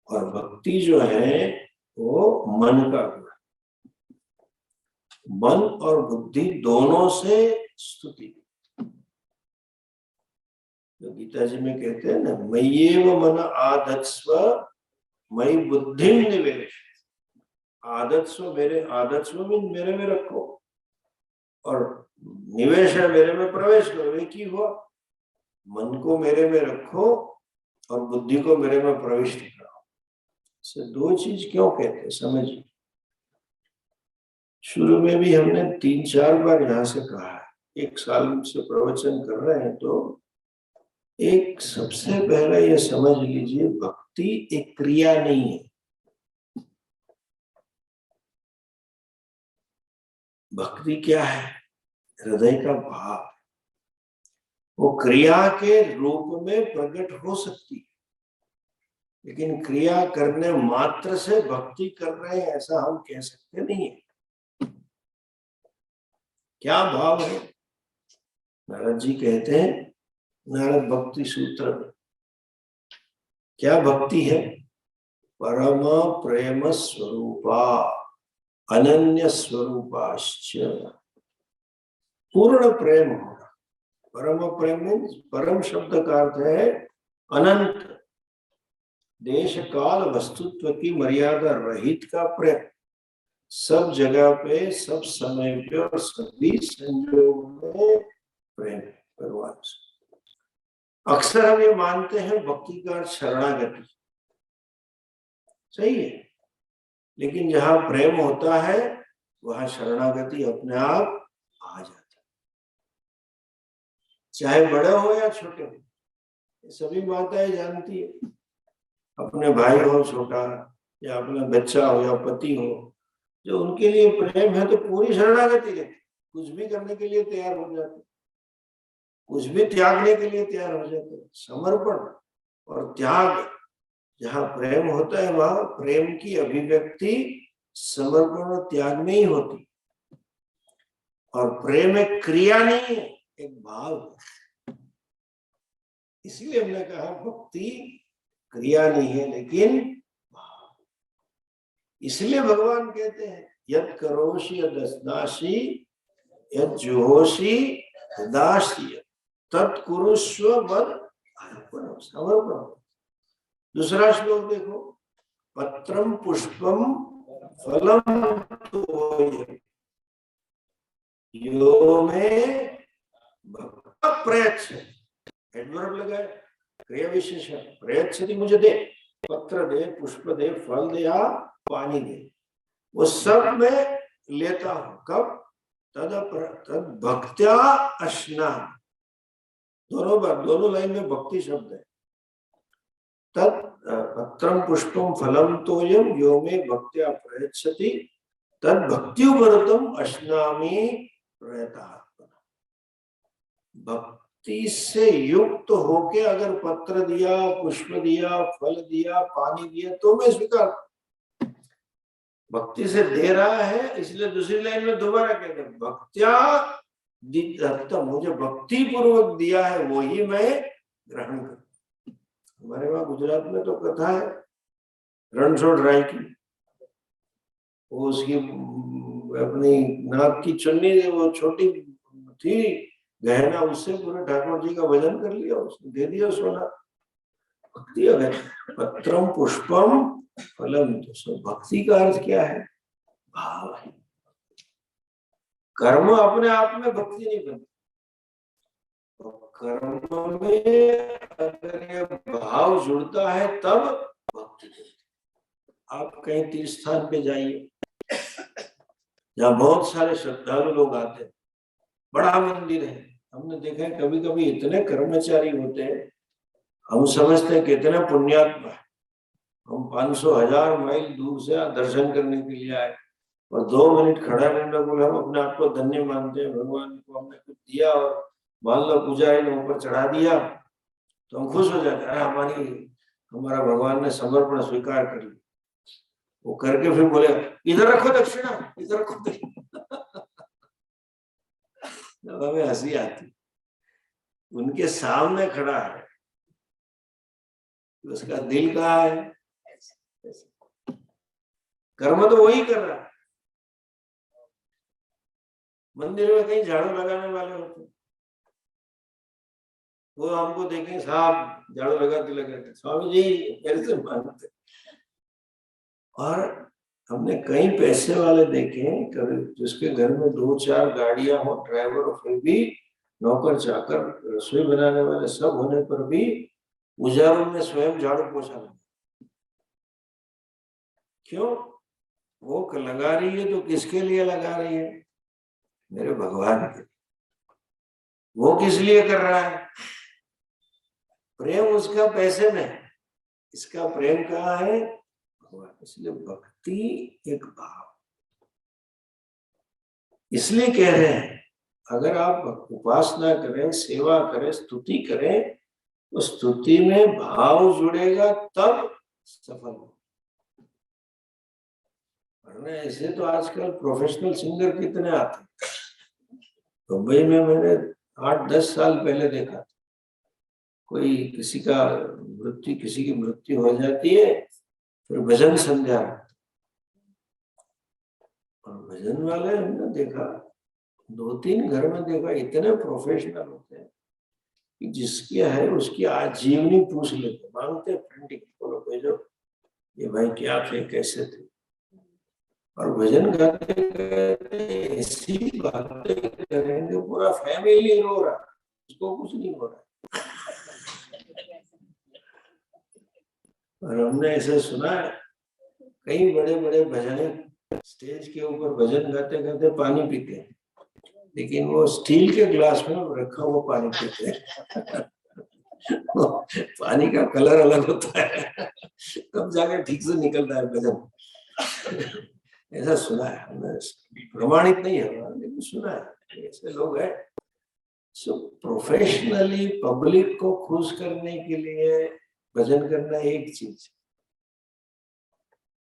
और भक्ति जो है वो मन का गुण है। मन और बुद्धि दोनों से स्तुति। तो गीता जी में कहते हैं ना, मय्येव मन आधत्स्व मयि बुद्धिम निवेश। आधत्स्व, मेरे आधत्स्व में मेरे में रखो, और निवेश है मेरे में प्रवेश करो। एक ही हुआ, मन को मेरे में रखो और बुद्धि को मेरे में प्रविष्ट करो। से दो चीज क्यों कहते हैं समझिए। शुरू में भी हमने 3-4 बार यहां से कहा है, 1 साल से प्रवचन कर रहे हैं, तो एक सबसे पहला ये समझ लीजिए, भक्ति एक क्रिया नहीं है। भक्ति क्या है? हृदय का भाव। वो क्रिया के रूप में प्रकट हो सकती है, लेकिन क्रिया करने मात्र से भक्ति कर रहे हैं ऐसा हम कह सकते नहीं है। क्या भाव है? नारद जी कहते हैं, नारद भक्ति सूत्र में, क्या भक्ति है? परम प्रेम स्वरूपा अनन्य स्वरूपाश्च। पूर्ण प्रेम होना। परम प्रेम में परम शब्द का अर्थ है अनंत, देश काल वस्तुत्व की मर्यादा रहित का प्रेम। सब जगह पे, सब समय पे और सभी संयोग में प्रेम है भगवान से। अक्सर हम ये मानते हैं भक्ति का शरणागति, सही है, लेकिन जहां प्रेम होता है वहां शरणागति अपने आप आ जाती है। चाहे बड़े हो या छोटे हो, सभी माताएं जानती है, अपने भाई हो छोटा या अपना बच्चा हो या पति हो, जो उनके लिए प्रेम है तो पूरी शरणागति रहती, कुछ भी करने के लिए तैयार हो जाते, कुछ भी त्यागने के लिए तैयार हो जाते। समर्पण और त्याग, जहाँ प्रेम होता है वहां प्रेम की अभिव्यक्ति समर्पण और त्याग में ही होती। और प्रेम एक क्रिया नहीं है, एक भाव है। इसलिए हमने कहा भक्ति क्रिया नहीं है लेकिन भाव। इसलिए भगवान कहते हैं, यद करोषि यदस्नासि यद जुहोषि तदासि तत्कुरुष्व मद अर्पणम। समर्पण। दूसरा श्लोक देखो, पत्रम पुष्पम फलम तोयम् यो में भक्त प्रयच्छ, एडवर्ब लगाए, क्रिया विशेषण, प्रयच्छति मुझे दे, पत्र दे, पुष्प दे, फल दे या पानी दे, वो सब मैं लेता हूं। कब? तद भक्त्या अश्ना, दोनों लाइन में भक्ति शब्द है। तद पत्रम पुष्पम फलम तोयम यो में भक्त्या प्रयच्छति तद भक्त्युपरतम अश्नामि प्रयतात्मना। भक्ति से युक्त होके अगर पत्र दिया, पुष्प दिया, फल दिया, पानी दिया तो मैं स्वीकार। भक्ति से दे रहा है, इसलिए दूसरी लाइन में दोबारा कहते हैं भक्त्या दत्तम, मुझे भक्ति पूर्वक दिया है वही मैं ग्रहण करूं। हमारे वहां गुजरात में तो कथा है रणछोड़ राय की, वो उसकी अपनी नाक की चुन्नी वो छोटी थी गहना, उससे पूरे ठाकुर जी का वजन कर लिया, उसने दे दिया सोना। भक्ति है। पत्रम पुष्पम फलम, तो भक्ति का अर्थ क्या है? भाव है। कर्म अपने आप में भक्ति नहीं बनती, कर्म में अगर ये भाव जुड़ता है तब भक्ति बनती। आप कहीं तीर्थ स्थान पे जाइए जहाँ बहुत सारे श्रद्धालु लोग आते हैं, बड़ा मंदिर है, हमने देखा है कभी कभी इतने कर्मचारी होते हैं, हम समझते हैं कितने पुण्यात्मा है, हम 500,000 माइल दूर से दर्शन करने के लिए आए और 2 मिनट खड़ा रहने बोले, हम अपने आप को धन्य मानते हैं, भगवान को हमने कुछ दिया और मान लो पुजारी ने ऊपर चढ़ा दिया तो हम खुश हो जाते हैं, हमारा भगवान ने समर्पण स्वीकार कर लिया। वो करके फिर बोले इधर रखो दक्षिणा, इधर रखो दक्षिणा। हमें हंसी आती, उनके सामने खड़ा है, उसका दिल कहाँ है? कर्म तो वही कर रहा है। मंदिर में कहीं झाड़ू लगाने वाले होते, वो हमको देखें साहब झाड़ू लगाते लगाते स्वामी जी मेरे से मांगते। और हमने कई पैसे वाले देखे कभी जिसके घर में 2-4 गाड़ियां हो, ड्राइवर हो, फिर भी नौकर चाकर रसोई बनाने वाले सब होने पर भी पुजारों में स्वयं झाड़ू पोछा लगा। क्यों? वो लगा रही है तो किसके लिए लगा रही है? मेरे भगवान के। वो किस लिए कर रहा है? प्रेम उसका पैसे में, इसका प्रेम कहाँ है? भगवान। इसलिए भक्ति एक भाव, इसलिए कह रहे हैं अगर आप उपासना करें, सेवा करें, स्तुति करें तो स्तुति में भाव जुड़ेगा तब सफल हो। वरना ऐसे तो आजकल प्रोफेशनल सिंगर कितने आते हैं। मुंबई में मैंने 8-10 साल पहले देखा, कोई किसी की मृत्यु हो जाती है, फिर भजन संध्या, और भजन वाले हमने देखा 2-3 घर में देखा, इतने प्रोफेशनल होते हैं कि जिसकी है उसकी आजीवनी पूछ लेते, मांगते प्रिंटिंग, बोलो भेजो ये भाई क्या थे, कैसे थे। और भजन गाते ऐसी बातें करेंगे, पूरा फैमिली रो रहा, उसको कुछ नहीं हो रहा। और हमने ऐसे सुना है कई बड़े बड़े भजन स्टेज के ऊपर भजन गाते गाते पानी पीते हैं, लेकिन वो स्टील के ग्लास में रखा हुआ पानी पीते हैं। पानी का कलर अलग होता है, तब जाकर ठीक से निकलता है भजन। ऐसा सुना है, हमने प्रमाणित नहीं है लेकिन सुना है, ऐसे लोग हैं। सो प्रोफेशनली पब्लिक को खुश करने के लिए भजन करना एक चीज,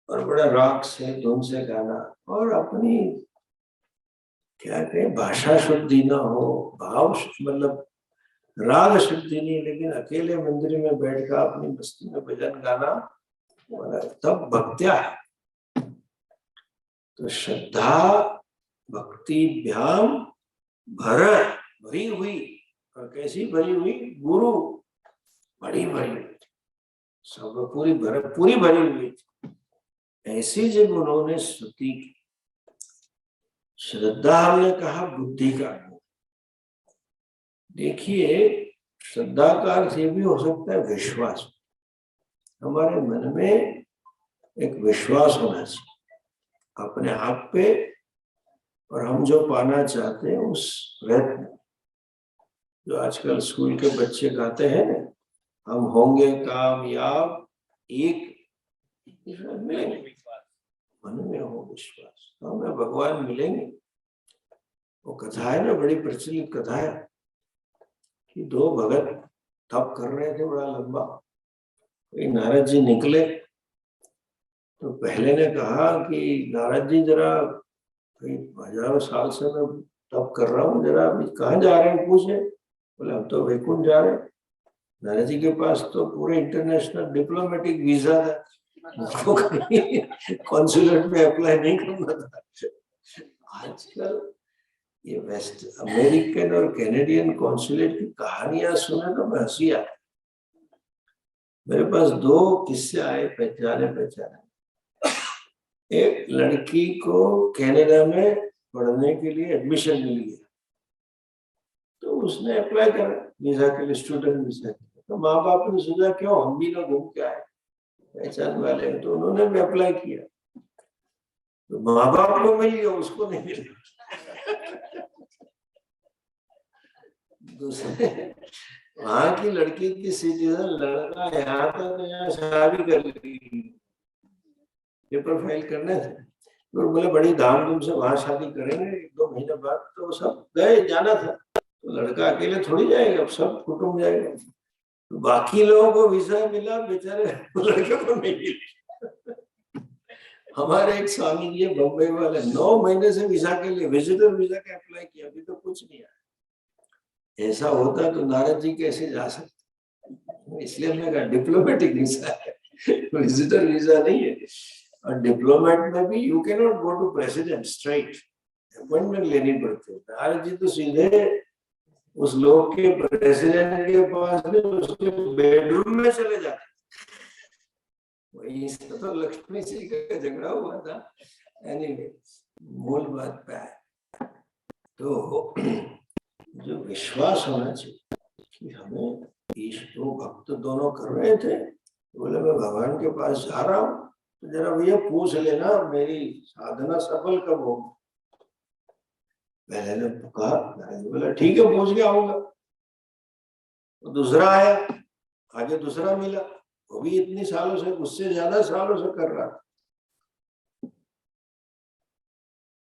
और बड़ा राग से धुन से गाना, और अपनी क्या कहें भाषा शुद्धि ना हो, भाव मतलब राग शुद्धि नहीं, लेकिन अकेले मंदिर में बैठकर अपनी मस्ती में भजन गाना, तब भक्त्या है। तो श्रद्धा भक्तिभ्याम भरी हुई, और कैसी भरी हुई? गुरु बड़ी भरी, सब पूरी भरी हुई। ऐसी जब उन्होंने स्तुति की, श्रद्धा हमने कहा बुद्धि का गुण। देखिए, श्रद्धा का अर्थ ये भी हो सकता है विश्वास। हमारे मन में एक विश्वास होना चाहिए अपने आप पे, और हम जो पाना चाहते हैं उस प्रयत्न, जो आजकल स्कूल के बच्चे गाते हैं ना, हम होंगे कामयाब एक, मन में हो विश्वास तो हमें भगवान मिलेंगे। वो कथा है ना, बड़ी प्रचलित कथा है कि दो भगत तप कर रहे थे बड़ा लंबा। नारद जी निकले तो पहले ने कहा कि नारद जी जरा हजारों साल से मैं तप कर रहा हूँ, जरा अभी कहाँ जा रहे हैं पूछे। बोले हम तो वैकुंठ जा रहे हैं। नारद जी के पास तो पूरे इंटरनेशनल डिप्लोमेटिक वीजा था, उसको कॉन्सुलेट में अप्लाई नहीं करना था। आजकल ये वेस्ट अमेरिकन और कैनेडियन कॉन्सुलेट की कहानियां सुने तो मैं हंसी आती। मेरे पास दो किस्से आए पहचाने। एक लड़की को कनाडा में पढ़ने के लिए एडमिशन मिल गया, तो उसने अप्लाई करा वीजा के लिए, स्टूडेंट वीजा। तो माँ बाप ने सोचा क्यों हम भी ना घूम के आए, पहचान वाले हैं, तो उन्होंने भी अप्लाई किया। तो माँ बाप को मिल गया, उसको नहीं मिला। दूसरे वहां की लड़की की सिटीजन, लड़का यहाँ था तो यहाँ शादी कर ली, पेपर फाइल करने थे। तो बोले बड़ी धामधूम से वहां शादी करेंगे 1-2 महीने बाद। तो सब गए, जाना था, तो लड़का अकेले थोड़ी जाएगा, सब कुटुंब जाएगा। तो बाकी लोगों को वीजा मिला, बेचारे लड़के को नहीं मिला। हमारे एक स्वामी जी बम्बई वाले 9 महीने से वीजा के लिए, विजिटर वीजा का अप्लाई किया, अभी तो कुछ नहीं आया। ऐसा होता तो नारद जी कैसे जा सकते, इसलिए हमने कहा डिप्लोमेटिक वीजा है, विजिटर वीजा नहीं है। और डिप्लोमेट में भी you cannot go to president straight, appointment लेनी पड़ती है। नारद जी तो सीधे उस लोग के प्रेसिडेंट के पास में उसके बेडरूम में चले जाते। वही तो लक्ष्मी जी का झगड़ा हुआ था। एनीवे, मूल बात पे है तो जो विश्वास होना चाहिए कि हमें ईश्वर भक्त दोनों कर रहे थे। बोले मैं भगवान के पास जा रहा हूँ, तो जरा भैया पूछ लेना मेरी साधना सफल कब हो। पहले ने कहा, बोला ठीक है पूछ के आऊंगा। तो दूसरा आया, आगे दूसरा मिला, वो भी इतनी सालों से, उससे ज्यादा सालों से कर रहा था।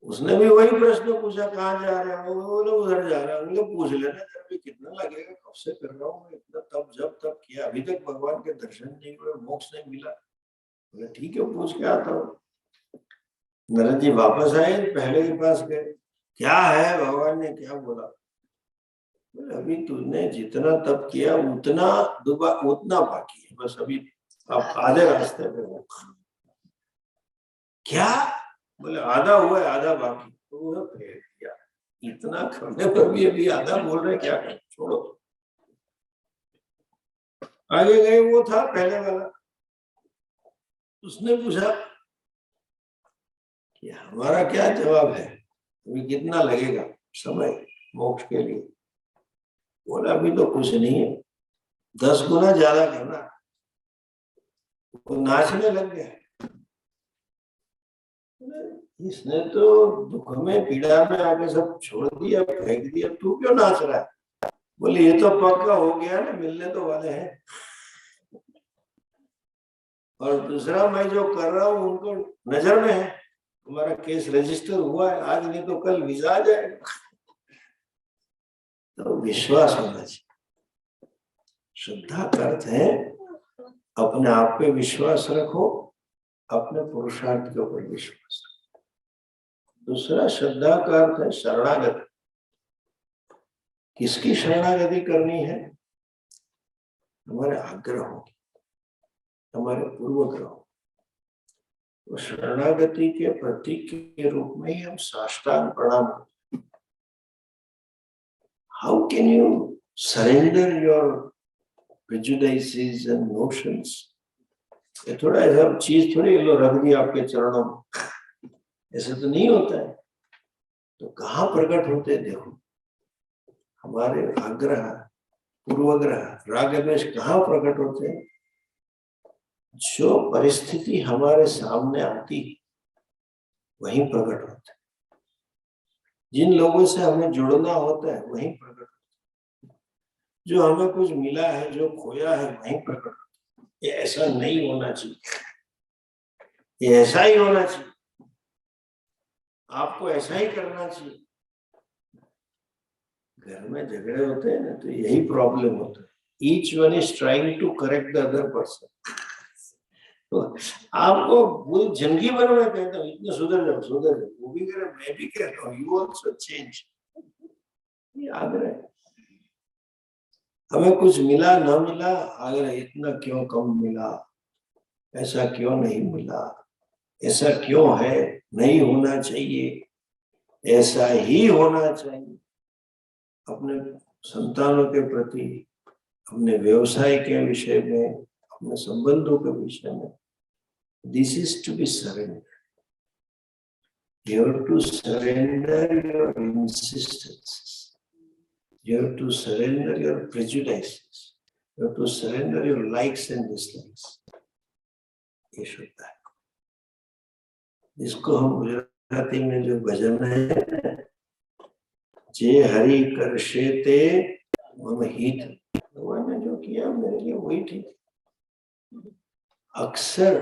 उसने भी वही प्रश्न पूछा, कहाँ जा रहे हो, बोले उधर जा रहा हूँ। पूछ लेना जरा भी कितना लगेगा, कब से कर रहा हूँ, इतना तब जब तब किया, अभी तक भगवान के दर्शन नहीं हुए, मोक्ष नहीं मिला। बोले ठीक है पूछ के आता हूँ। नारद जी वापस आए, पहले के पास गए, क्या है भगवान ने क्या बोला। अभी तुमने जितना तप किया उतना बाकी है, बस अभी आप आधे रास्ते पे हो। क्या? बोले आधा हुआ है, आधा बाकी। तो किया, इतना करने पर भी अभी आधा बोल रहे, क्या करें, छोड़ो। आगे गए, वो था पहले वाला, उसने पूछा कि हमारा क्या जवाब है, अभी कितना लगेगा समय मोक्ष के लिए। बोला अभी तो कुछ नहीं है, 10 गुना ज्यादा करना। वो नाचने लग गया। इसने तो दुख में पीड़ा में आके सब छोड़ दिया, फेंक दिया, तू क्यों नाच रहा है। बोले ये तो पक्का हो गया ना, मिलने तो वाले हैं। और दूसरा मैं जो कर रहा हूँ उनको नजर में है, हमारा केस रजिस्टर हुआ है, आज नहीं तो कल वीजा आ जाएगा। तो विश्वास होना चाहिए। श्रद्धा का अर्थ है अपने आप पे विश्वास रखो, अपने पुरुषार्थ के ऊपर विश्वास रखो। दूसरा श्रद्धा का अर्थ है शरणागति। किसकी शरणागति करनी है? हमारे आग्रहों की, हमारे पूर्वग्रहों। तो शरणागति के प्रतीक के रूप में ही हम साष्टांग प्रणाम करते। How can you surrender your prejudices and notions? ये थोड़ा ऐसा चीज थोड़ी लो रख दी आपके चरणों में, ऐसे तो नहीं होता है। तो कहाँ प्रकट होते देखो, हमारे आग्रह, पूर्वग्रह, राग द्वेष कहाँ प्रकट होते हैं? जो परिस्थिति हमारे सामने आती वहीं प्रकट होता है। जिन लोगों से हमें जुड़ना होता है वहीं प्रकट होता है। जो हमें कुछ मिला है, जो खोया है, वहीं प्रकट होता है। ये ऐसा नहीं होना चाहिए, ये ऐसा ही होना चाहिए, आपको ऐसा ही करना चाहिए। घर में झगड़े होते हैं ना, तो यही प्रॉब्लम होता है। Each one is trying to correct the other person. तो आपको वो जंगी बनो, मैं कहता हूँ इतना सुधर जाओ, सुधर जाओ। वो भी कह रहे, मैं भी कह रहा हूँ, यू ऑल्सो चेंज। याद रहे, हमें कुछ मिला ना मिला, अगर इतना क्यों कम मिला, ऐसा क्यों नहीं मिला, ऐसा क्यों है, नहीं होना चाहिए, ऐसा ही होना चाहिए। अपने संतानों के प्रति, अपने व्यवसाय के विषय में, अपने संबंधों के विषय में, this is to be surrender. You have to surrender your insistences. You have to surrender your prejudices. You have to surrender your likes and dislikes. ये शुद्ध है। जिसको हम गुजराती में जो भजन है, जे हरि करशे ते मम हित, भगवान ने जो किया मेरे लिए वही ठीक। अक्सर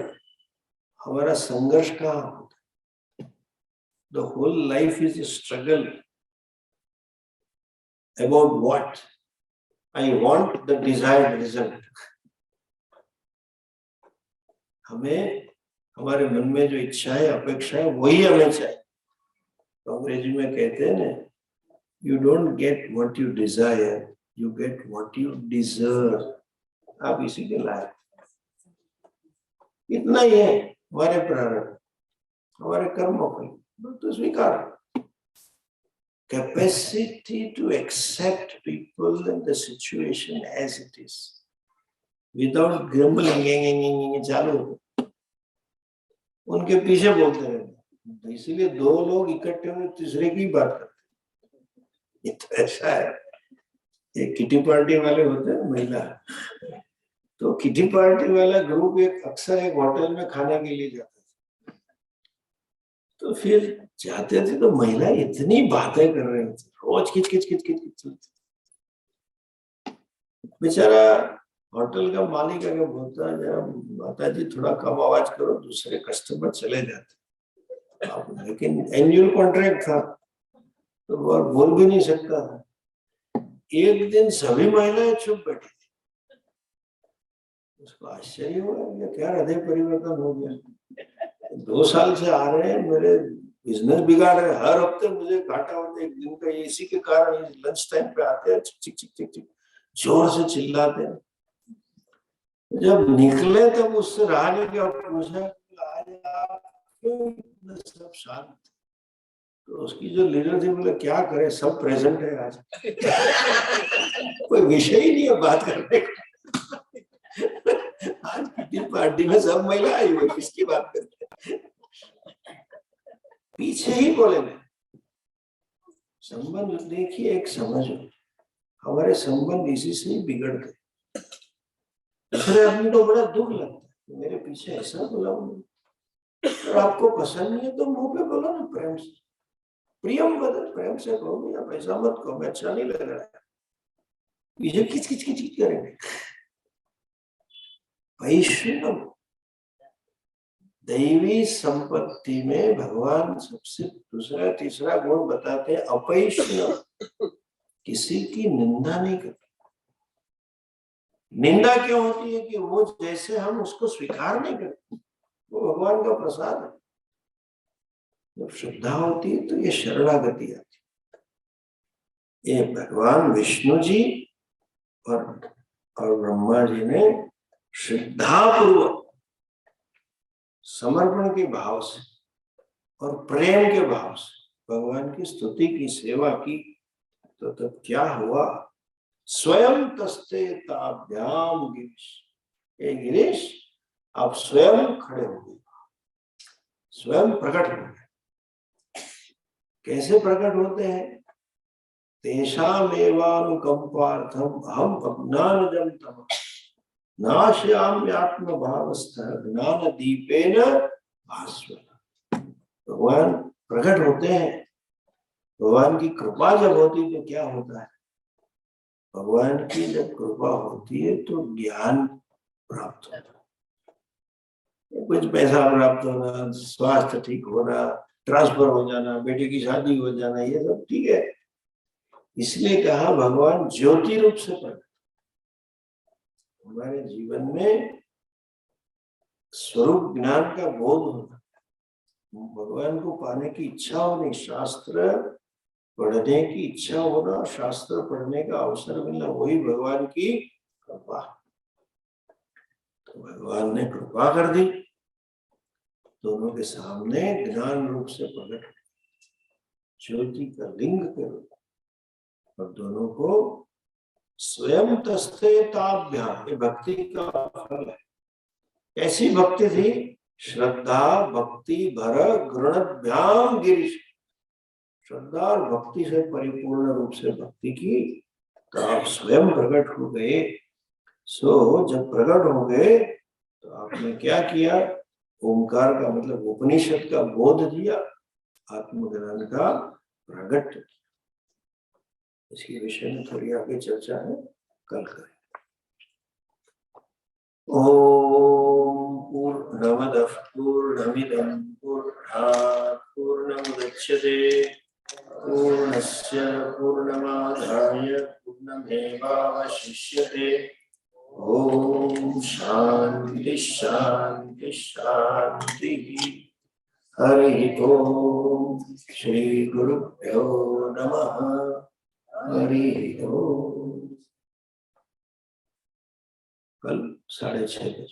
हमारा संघर्ष कहाँ होता है? The whole life is a struggle about what I want, the desired result. हमें हमारे मन में जो इच्छा है, अपेक्षा है, वही हमें चाहिए। तो अंग्रेजी में कहते हैं ना, you don't get what you desire, you get what you deserve. आप इसी के लायक, इतना ही है हमारे प्रारब्ध, हमारे कर्मों को तो स्वीकार। Capacity to accept people and the situation as it is without grumbling चालू, उनके पीछे बोलते रहते। इसीलिए दो लोग इकट्ठे हुए तीसरे की बात करते। ये तो ऐसा है, ये किटी पार्टी वाले होते हैं महिला, तो किटी पार्टी वाला ग्रुप एक अक्सर एक होटल में खाने के लिए जाता था। तो फिर जाते थे तो महिला इतनी बातें कर रही थी, रोज किच किच किच किच किच। बेचारा होटल का मालिक अगर बोलता है, माता जी थोड़ा कम आवाज करो, दूसरे कस्टमर चले जाते। लेकिन एनुअल कॉन्ट्रैक्ट था तो वो बोल भी नहीं सकता था। एक दिन सभी महिलाएं चुप बैठी थी। उसको आश्चर्य हुआ, क्या हृदय परिवर्तन हो गया। 2 साल से आ रहे हैं, मेरे बिजनेस बिगाड़ रहे, हर हफ्ते मुझे घाटा होता है। एक दिन का इसी के कारण लंच टाइम पे आते हैं, चिक चिक चिक चिक चिक जोर से चिल्लाते हैं। जब निकले तब उससे रहा नहीं गया, पूछा आज आप क्यों इतना सब शांत? तो उसकी जो लीडर थी बोले क्या करे, सब प्रेजेंट है आज। कोई विषय ही नहीं है बात करने का। आज किसी पार्टी में सब महिला आई हुई, किसकी बात करते? पीछे ही बोले मैं। संबंध देखिए, एक समझो, हमारे संबंध इसी से ही बिगड़ गए। दूसरे आदमी को बड़ा दुख लगता है, मेरे पीछे ऐसा बोला उन्होंने। और आपको पसंद नहीं है तो मुंह पे बोलो ना, प्रेम से, प्रियम बदल, प्रेम से कहो, या पैसा मत कहो, मैं अच्छा नहीं लग रहा है, पीछे किच किच किच किच करेंगे। वैष्णव दैवी संपत्ति में भगवान सबसे दूसरा तीसरा गुण बताते हैं, अपैष्णव, किसी की निंदा नहीं करते। निंदा क्यों होती है? कि वो जैसे हम उसको स्वीकार नहीं करते, वो भगवान का प्रसाद है। जब श्रद्धा होती है तो ये शरणागति आती है। ये भगवान विष्णु जी और ब्रह्मा जी ने श्रद्धापूर्वक, समर्पण के भाव से और प्रेम के भाव से भगवान की स्तुति की, सेवा की। तो तब क्या हुआ? स्वयं तस्ते ताभ्याम गिरीश, हे गिरीश आप स्वयं खड़े हो गए, स्वयं प्रकट हो गए। कैसे प्रकट होते हैं? तेषामेवानुकंपार्थम अहम अज्ञानजं तमः नाशयाम्यात्म भावस्थः ज्ञान दीपेन भास्वरः। भगवान प्रकट होते हैं। भगवान की कृपा जब होती तो क्या होता है? भगवान की जब कृपा होती है तो ज्ञान प्राप्त होता है, कुछ पैसा प्राप्त होना, स्वास्थ्य ठीक होना, ट्रांसफर हो जाना, बेटे की शादी हो जाना, ये सब ठीक है। इसलिए कहा भगवान ज्योति रूप से प्रकट। हमारे जीवन में स्वरूप ज्ञान का बोध होना, भगवान को पाने की इच्छा होनी, शास्त्र पढ़ने की इच्छा होना, शास्त्र पढ़ने का अवसर मिलना, वही भगवान की कृपा। तो भगवान ने कृपा कर दी, दोनों के सामने ज्ञान रूप से प्रकट, ज्योति का लिंग के रूप, और दोनों को स्वयं तस्ते ताभ्याम, ये भक्ति का फल है। ऐसी भक्ति थी, श्रद्धा भक्ति भर गृणभ्याम गिरीश, श्रद्धा और भक्ति से परिपूर्ण रूप से भक्ति की, तो आप स्वयं प्रकट हो गए। सो जब प्रकट हो गए तो आपने क्या किया? ओंकार का मतलब उपनिषद का बोध दिया, आत्मज्ञान का प्रकट किया। इसके विषय में थोड़ी आगे चर्चा है, कल करें। ओम पूर्णमदः पूर्णमिदं पूर्णात् पूर्णमुदच्यते पूर्णस्य पूर्णमादाय पूर्णमेवावशिष्यते। ओम शांति शांति शांति। हरि ओम श्री गुरुभ्यो नमः। हरि ओम। कल 6:30 बजे।